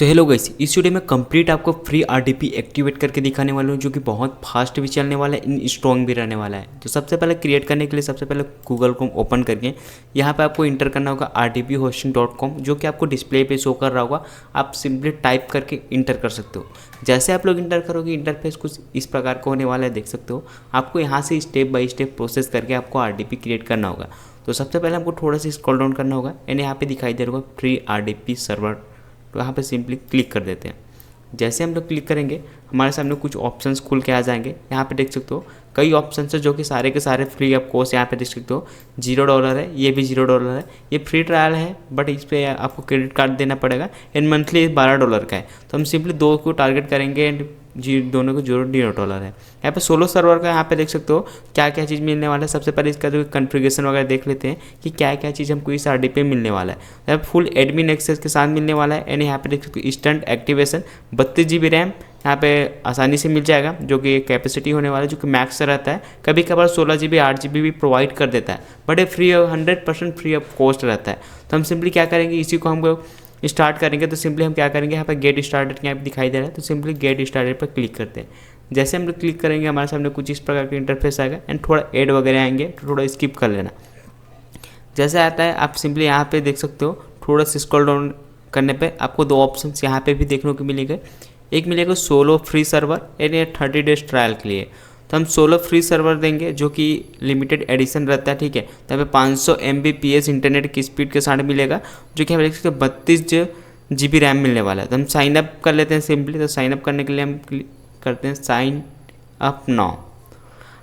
So hello guys, इस video में complete आपको फ्री आरडीपी एक्टिवेट करके दिखाने वाला हूँ, जो कि बहुत फास्ट भी चलने वाला है, इन स्ट्रॉन्ग भी रहने वाला है। तो सबसे पहले क्रिएट करने के लिए सबसे पहले गूगल क्रोम ओपन करके यहाँ पे आपको इंटर करना होगा rdphosting.com, जो कि आपको डिस्प्ले पे शो कर रहा होगा। आप सिंपली टाइप करके इंटर कर सकते हो। जैसे आप लोग इंटर करोगे, इंटरफेस कुछ इस प्रकार का होने वाला है, देख सकते हो। आपको यहाँ से स्टेप बाय स्टेप प्रोसेस करके आपको आरडीपी क्रिएट करना होगा। तो सबसे पहले हमको थोड़ा सा स्क्रॉल डाउन करना होगा एंड यहाँ पे दिखाई दे रहा होगा फ्री आरडीपी सर्वर। तो यहाँ पे सिंपली क्लिक कर देते हैं। जैसे हम लोग क्लिक करेंगे, हमारे सामने कुछ ऑप्शंस खुल के आ जाएंगे। यहाँ पे देख सकते हो कई ऑप्शंस है जो कि सारे के सारे फ्री ऑफ कोर्स। यहाँ पे देख सकते हो $0 है, ये भी $0 है। ये फ्री ट्रायल है, बट इस पर आपको क्रेडिट कार्ड देना पड़ेगा एंड मंथली $12 का है। तो हम सिंपली दो को टारगेट करेंगे एंड दोनों को $0 है। यहाँ पे सोलो सर्वर का यहाँ पे देख सकते हो क्या क्या चीज़ मिलने वाला है। सबसे पहले इसका जो कॉन्फ़िगरेशन वगैरह देख लेते हैं कि क्या क्या चीज़ हमको इस आरडीपी मिलने वाला है। यहाँ पे फुल एडमिन एक्सेस के साथ मिलने वाला है एंड यहाँ पे देख सकते हो इंस्टेंट एक्टिवेशन 32 GB रैम यहाँ पे आसानी से मिल जाएगा, जो कि कैपेसिटी होने वाला है, जो कि मैक्स रहता है। कभी कभार 16 GB 8 GB भी प्रोवाइड कर देता है, बट ये फ्री 100% फ्री ऑफ कॉस्ट रहता है। तो हम सिंपली क्या करेंगे, इसी को हमको स्टार्ट करेंगे। तो सिंपली हम क्या करेंगे, यहाँ पर गेट स्टार्टेड यहाँ पे दिखाई दे रहा है, तो सिंपली गेट स्टार्टेड पर क्लिक करते हैं। जैसे हम लोग क्लिक करेंगे, हमारे सामने कुछ इस प्रकार का इंटरफेस आएगा एंड थोड़ा ऐड वगैरह आएंगे, तो थोड़ा स्किप कर लेना। जैसे आता है आप सिंपली यहाँ पे देख सकते हो, थोड़ा सा स्क्रॉल डाउन करने पे आपको दो ऑप्शन यहाँ पे भी देखने को मिलेंगे। एक मिलेगा solo free server and 30 days trial के लिए। तो हम सोलो फ्री सर्वर देंगे, जो कि लिमिटेड एडिशन रहता है, ठीक है। तो यहाँ पे 500 Mbps इंटरनेट की स्पीड के साथ मिलेगा, जो कि हम देख सकते हैं 32 GB रैम मिलने वाला है। तो हम साइन अप कर लेते हैं सिंपली। तो साइन अप करने के लिए हम क्लिक करते हैं साइन अप नाउ।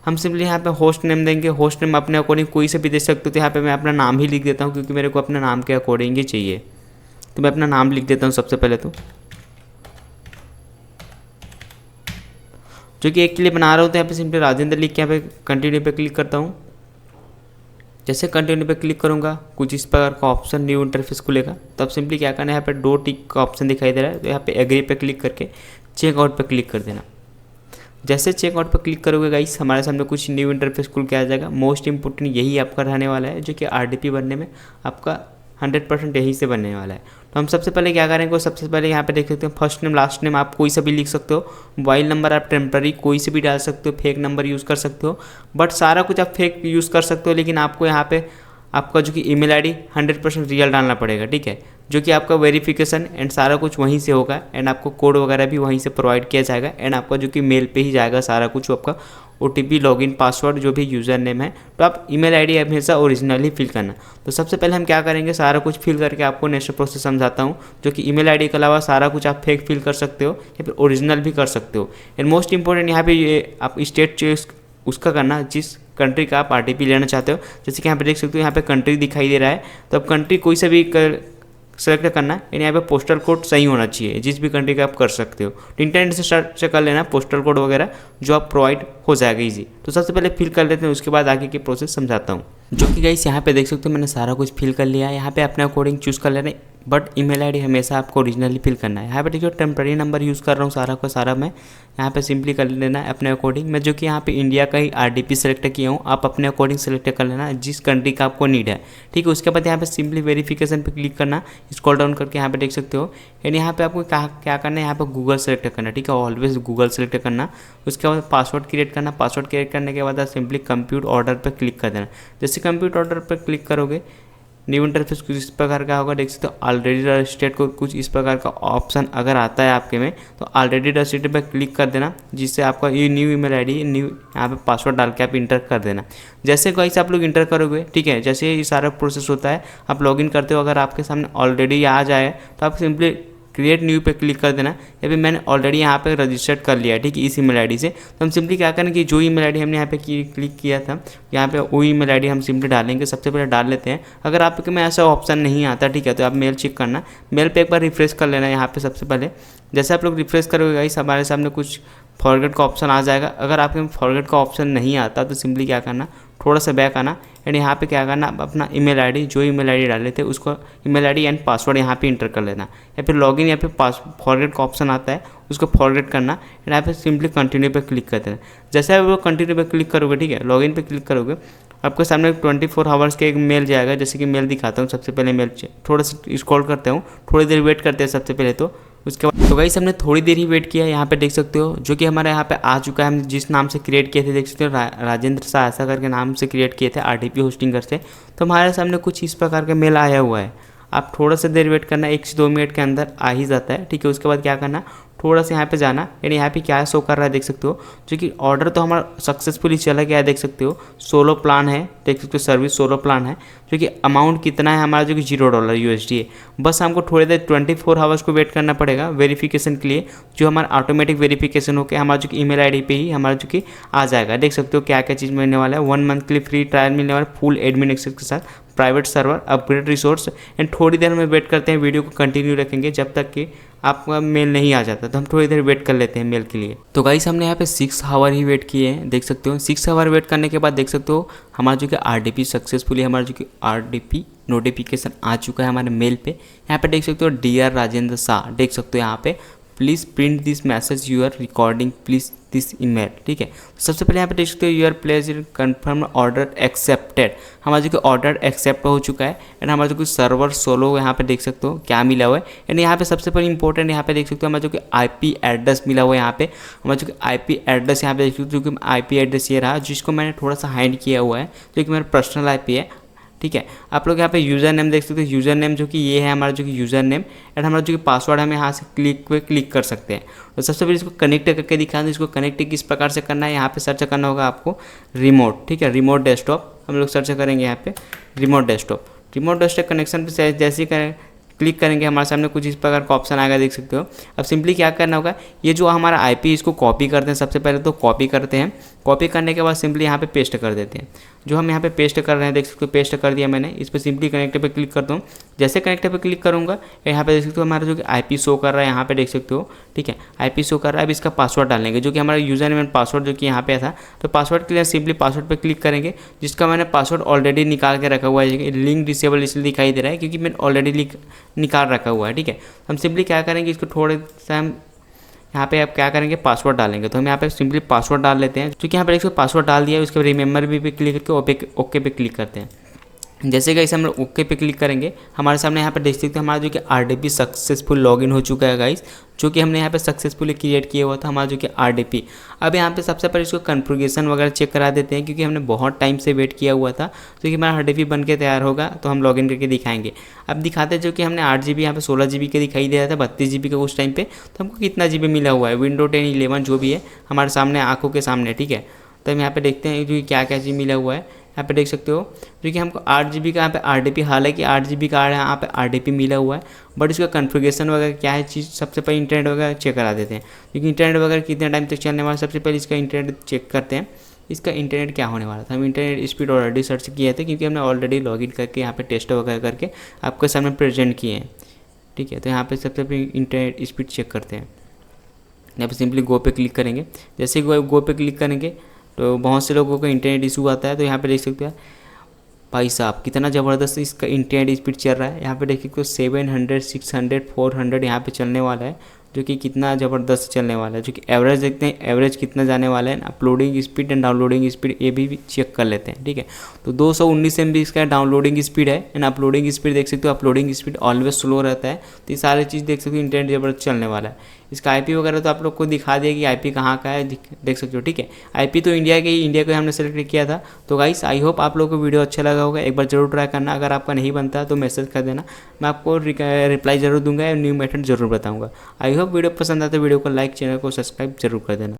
हम सिंपली यहाँ पे होस्ट नेम देंगे। होस्ट नेम अपने अकॉर्डिंग कोई से भी दे सकते हो। तो यहाँ पे मैं अपना नाम ही लिख देता हूँ, क्योंकि मेरे को अपने नाम के अकॉर्डिंग ही चाहिए। तो मैं अपना नाम लिख देता हूँ सबसे पहले, तो जो कि एक के लिए बना रहा हूँ। तो यहाँ पे सिंपली राजेंद्र लिख के यहाँ पे कंटिन्यू पे क्लिक करता हूँ। जैसे कंटिन्यू पे क्लिक करूँगा, कुछ इस प्रकार का ऑप्शन न्यू इंटरफेस खुलेगा। तो अब सिंपली क्या करना है, यहाँ पे 2 टिक का ऑप्शन दिखाई दे रहा है, तो यहाँ पे एग्री पे क्लिक करके चेकआउट पे क्लिक कर देना। जैसे चेकआउट पर क्लिक करोगे गाइस, हमारे सामने कुछ न्यू इंटरफेस खुल के आ जाएगा। मोस्ट इंपॉर्टेंट यही आपका रहने वाला है, जो कि आरडीपी बनने में आपका 100% यही से बनने वाला है। तो हम सबसे पहले क्या करेंगे, सबसे पहले यहाँ पे देख सकते हो फर्स्ट नेम लास्ट नेम आप कोई सा भी लिख सकते हो। मोबाइल नंबर आप टेम्पररी कोई से भी डाल सकते हो, फेक नंबर यूज़ कर सकते हो, बट सारा कुछ आप फेक यूज़ कर सकते हो। लेकिन आपको यहाँ पे आपका जो कि ईमेल आईडी 100% रियल डालना पड़ेगा, ठीक है, जो कि आपका वेरिफिकेशन एंड सारा कुछ वहीं से होगा एंड आपको कोड वगैरह भी वहीं से प्रोवाइड किया जाएगा एंड आपका जो कि मेल पे ही जाएगा सारा कुछ, आपका OTP लॉगिन पासवर्ड जो भी यूज़र नेम है। तो आप ईमेल आईडी हमेशा ओरिजिनल ही फिल करना। तो सबसे पहले हम क्या करेंगे, सारा कुछ फिल करके आपको नेक्स्ट प्रोसेस समझाता हूँ, जो कि ईमेल आईडी के अलावा सारा कुछ आप फेक फिल कर सकते हो या फिर ओरिजिनल भी कर सकते हो। एंड मोस्ट इंपॉर्टेंट यहाँ पे ये आप स्टेट चॉइस उसका करना जिस कंट्री का आप आरडीपी लेना चाहते हो। जैसे कि यहाँ पे देख सकते हो, यहाँ पे कंट्री दिखाई दे रहा है, तो अब कंट्री कोई सा भी सेलेक्ट करना है एंड यहाँ पे पोस्टल कोड सही होना चाहिए, जिस भी कंट्री का आप कर सकते हो। तो इंटरनेट से सर्च कर लेना पोस्टल कोड वगैरह, जो आप प्रोवाइड हो जाएगा ईजी। तो सबसे पहले फिल कर लेते हैं, उसके बाद आगे की प्रोसेस समझाता हूँ। जो कि गाइस यहाँ पे देख सकते हो मैंने सारा कुछ फिल कर लिया है। यहाँ पे अपने अकॉर्डिंग चूज़ कर लेना, बट ईमेल आईडी हमेशा आपको ओरिजिनली फिल करना है। यहाँ पे देखिए टेम्पररी नंबर यूज़ कर रहा हूँ सारा का सारा मैं। यहाँ पे सिंपली कर लेना है अपने अकॉर्डिंग। मैं जो कि यहाँ पे इंडिया का ही आरडीपी सेलेक्ट किया हूँ, आप अपने अकॉर्डिंग सेलेक्ट कर लेना जिस कंट्री का आपको नीड है, ठीक है। उसके बाद यहाँ पे सिंपली वेरिफिकेशन पे क्लिक करना, स्क्रॉल डाउन करके यहाँ पे देख सकते हो एंड यहाँ पे आपको क्या करना है, यहाँ पे गूगल सेलेक्ट करना, ठीक है, ऑलवेज गूगल सेलेक्ट करना। उसके बाद पासवर्ड क्रिएट करना। पासवर्ड क्रिएट करने के बाद सिंपली कंप्यूट ऑर्डर पर क्लिक कर देना। जैसे कंप्यूट ऑर्डर पर क्लिक करोगे, न्यू इंटरफेस कुछ इस प्रकार का होगा, देख सकते हो। ऑलरेडी रजिस्टर्ड को कुछ इस प्रकार का ऑप्शन अगर आता है आपके में, तो ऑलरेडी रजिस्टर्ड पर क्लिक कर देना, जिससे आपका ये न्यू ईमेल आईडी न्यू यहाँ पे पासवर्ड डाल के आप इंटर कर देना। जैसे कैसे आप लोग इंटर करोगे, ठीक है, जैसे ये सारा प्रोसेस होता है, आप लॉगिन करते हो, अगर आपके सामने ऑलरेडी आ जाए तो आप सिंपली क्रिएट न्यू पे क्लिक कर देना। या फिर मैंने ऑलरेडी यहाँ पे रजिस्टर्ड कर लिया है, ठीक है, इस ईमेल आईडी से। तो हम सिंपली क्या करें कि जो ईमेल आईडी हमने यहाँ पे क्लिक किया था, यहाँ पे वो ईमेल आईडी हम सिंपली डालेंगे। सबसे पहले डाल लेते हैं। अगर आपके में ऐसा ऑप्शन नहीं आता, ठीक है, तो आप मेल चेक करना, मेल पे एक बार रिफ्रेश कर लेना। यहाँ पे सबसे पहले जैसे आप लोग रिफ्रेश करोगे गाइस, हमारे सामने कुछ फॉरगेट का ऑप्शन आ जाएगा। अगर आपके में फॉरगेट का ऑप्शन नहीं आता, तो सिंपली क्या करना, थोड़ा सा बैक आना एंड यहाँ पे क्या करना, अपना ईमेल आईडी जो ईमेल आईडी डाले थे उसको ईमेल आईडी एंड पासवर्ड यहाँ पे इंटर कर लेना। या फिर लॉगिन या फिर फॉरगेट का ऑप्शन आता है, उसको फॉरगेट करना एंड यहाँ पे सिंपली कंटिन्यू पे क्लिक कर देना। जैसे आप वो कंटिन्यू पे क्लिक करोगे, ठीक है, लॉगिन पे क्लिक करोगे, आपके सामने 24 आवर्स के एक मेल जाएगा। जैसे कि मेल दिखाता हूँ, सबसे पहले मेल थोड़ा सा स्क्रॉल करते हूँ, थोड़ी देर वेट करते हैं सबसे पहले। तो उसके बाद तो गाइस हमने थोड़ी देर ही वेट किया, यहाँ पे देख सकते हो जो कि हमारे यहाँ पे आ चुका है। हम जिस नाम से क्रिएट किए थे देख सकते हो राजेंद्र शाह ऐसा करके नाम से क्रिएट किए थे RDP होस्टिंगर से। तो हमारे सामने कुछ इस प्रकार का मेल आया हुआ है। आप थोड़ा सा देर वेट करना, 1 से 2 मिनट के अंदर आ ही जाता है, ठीक है। उसके बाद क्या करना, थोड़ा सा यहाँ पे जाना, यानी यहाँ पे क्या शो कर रहा है देख सकते हो, जो कि ऑर्डर तो हमारा सक्सेसफुली चला गया है देख सकते हो। सोलो प्लान है देख सकते हो, सर्विस सोलो प्लान है, जो कि अमाउंट कितना है हमारा, जो कि $0 USD है। बस हमको थोड़ी देर 24 आवर्स को वेट करना पड़ेगा वेरिफिकेशन के लिए, जो हमारा ऑटोमेटिक वेरिफिकेशन होकर हमारा जो कि ईमेल ID पे ही हमारा जो कि आ जाएगा। देख सकते हो क्या क्या चीज़ मिलने वाला है। 1 मंथ के लिए फ्री ट्रायल मिलने वाला है, फुल एडमिन एक्सेस के साथ, private server, upgrade resource. And थोड़ी देर में वेट करते हैं, वीडियो को कंटिन्यू रखेंगे जब तक कि आपका मेल नहीं आ जाता। तो हम थोड़ी देर वेट कर लेते हैं मेल के लिए। तो गाइस हमने यहाँ पे 6 आवर ही वेट किए हैं, देख सकते हो। 6 आवर वेट करने के बाद देख सकते हो हमारा जो कि RDP सक्सेसफुली, हमारा जो कि RDP नोटिफिकेशन आ चुका है हमारे मेल पे। यहाँ पे देख सकते हो डियर राजेंद्र शाह, देख सकते हो यहाँ पे please print this message you are recording please this email, ठीक है। सबसे पहले यहाँ पे देख सकते हो your place confirm order accepted, हमारा जो कि ऑर्डर एक्सेप्ट हो चुका है। एंड हमारा जो कि सर्वर सोलो यहाँ पे देख सकते हो क्या मिला हुआ है। एंड यहाँ पे सबसे पहले इंपॉर्टेंट यहाँ पे देख सकते हो हमारा जो कि IP एड्रेस मिला हुआ है। यहाँ पे हमारा जो कि IP एड्रेस यहाँ पे देख सकते हो, जो कि IP एड्रेस ये रहा, जिसको मैंने थोड़ा सा हाइड किया हुआ है, जो कि मेरा पर्सनल IP है, ठीक है। आप लोग यहाँ पे यूज़र नेम देख सकते हो, यूज़र नेम जो कि ये है हमारा जो कि यूज़र नेम। एंड हमारा जो कि पासवर्ड हम यहाँ से क्लिक कर सकते हैं। तो सबसे पहले इसको कनेक्ट करके दिखा दूँ। इसको कनेक्ट किस प्रकार से करना है, यहाँ पे सर्च करना होगा आपको रिमोट, ठीक है, रिमोट डेस्कटॉप हम लोग सर्च करेंगे यहाँ पे रिमोट डेस्कटॉप कनेक्शन पे जैसे ही क्लिक करेंगे हमारे सामने कुछ इस प्रकार का ऑप्शन आएगा, देख सकते हो। अब सिंपली क्या करना होगा, ये जो हमारा IP इसको कॉपी करते हैं। सबसे पहले तो कॉपी करते हैं, कॉपी करने के बाद सिंपली यहाँ पे पेस्ट कर देते हैं। जो हम यहाँ पे पेस्ट कर रहे हैं देख सकते हो, पेस्ट कर दिया मैंने। इस पर सिंपली कनेक्ट पे क्लिक करता हूँ। जैसे कनेक्ट पे क्लिक करूँगा यहाँ पे देख सकते हो हमारा जो कि IP शो कर रहा है, यहाँ पे देख सकते हो, ठीक है, IP शो कर रहा है। अब इसका पासवर्ड डालेंगे, जो कि हमारा यूज़र नेम एंड पासवर्ड जो कि यहाँ पे था। तो पासवर्ड के लिए सिंपली पासवर्ड पे क्लिक करेंगे, जिसका मैंने पासवर्ड ऑलरेडी निकाल के रखा हुआ है। लिंक डिसेबल इसलिए दिखाई दे रहा है क्योंकि मैंने ऑलरेडी निकाल रखा हुआ है, ठीक है। हम सिंपली क्या करेंगे, इसको थोड़े सा हम यहाँ पे आप क्या करेंगे, पासवर्ड डालेंगे। तो हम यहाँ पे सिंपली पासवर्ड डाल लेते हैं, क्योंकि यहाँ पे देखो पासवर्ड डाल दिया है। उसके बाद रिमेंबर भी पे क्लिक करके ओके पे क्लिक करते हैं। जैसे गाइस हम लोग ओके पे क्लिक करेंगे, हमारे सामने यहाँ पे देख सकते हैं हमारा जो कि RDP सक्सेसफुल लॉगिन हो चुका है गाइस, जो कि हमने यहाँ पे सक्सेसफुली क्रिएट किया हुआ था हमारा जो कि RDP। अब यहाँ पे सबसे पहले इसको कॉन्फ़िगरेशन वगैरह चेक करा देते हैं, क्योंकि हमने बहुत टाइम से वेट किया हुआ था। तो कि हमारा RDP बन के तैयार होगा तो हम लॉगिन करके दिखाएंगे। अब दिखाते हैं जो कि हमने 8 GB यहाँ पे 16 GB का दिखाई दे रहा था, 32 GB का उस टाइम पे। तो हमको कितना GB मिला हुआ है, विंडो 10 11 जो भी है हमारे सामने आँखों के सामने, ठीक है। तो हम यहाँ पे देखते हैं जो कि क्या क्या चीज़ मिला हुआ है। यहाँ पे देख सकते हो जो कि हमको 8 GB का यहाँ पे RDP, हालांकि 8 GB का यहाँ पे RDP मिला हुआ है, बट इसका कॉन्फ़िगरेशन वगैरह क्या है चीज़ सबसे पहले इंटरनेट वगैरह चेक करा देते हैं, क्योंकि इंटरनेट वगैरह कितने टाइम तक चलने वाला है। सबसे पहले इसका इंटरनेट चेक करते हैं, इसका इंटरनेट क्या होने वाला था। हम इंटरनेट स्पीड ऑलरेडी सर्च किए थे, क्योंकि हमने ऑलरेडी लॉगिन करके यहाँ पे टेस्ट वगैरह करके आपके सामने प्रेजेंट किए हैं, ठीक है। तो यहाँ पे सबसे पहले इंटरनेट स्पीड चेक करते हैं। यहाँ पे सिंपली गो पे क्लिक करेंगे। जैसे ही गो पे क्लिक करेंगे तो बहुत से लोगों का इंटरनेट इशू आता है। तो यहाँ पे देख सकते हैं भाई साहब कितना ज़बरदस्त इसका इंटरनेट स्पीड चल रहा है। यहाँ पे देखिए तो 700 600 400 यहाँ पे चलने वाला है, जो कि कितना ज़बरदस्त चलने वाला है। जो कि एवरेज देखते हैं, एवरेज कितना जाने वाला है। Uploading speed and downloading speed ये भी चेक कर लेते हैं, ठीक है। तो 219 MB इसका डाउनलोडिंग स्पीड है एंड अपलोडिंग स्पीड देख सकते हो, अपलोडिंग स्पीड ऑलवेज स्लो रहता है। तो ये सारी चीज़ देख सकते हो, इंटरनेट ज़बरदस्त चलने वाला है। इसका IP वगैरह तो आप लोग को दिखा दिया कि IP कहाँ का है, देख सकते हो, ठीक है। IP तो इंडिया के ही, इंडिया को हमने सेलेक्ट किया था। तो गाइस आई होप आप लोगों को वीडियो अच्छा लगा होगा। एक बार जरूर ट्राई करना, अगर आपका नहीं बनता तो मैसेज कर देना, मैं आपको रिप्लाई जरूर दूंगा, न्यू मेथड जरूर बताऊंगा। आई होप वीडियो पसंद आता है, वीडियो को लाइक, चैनल को सब्सक्राइब जरूर कर देना।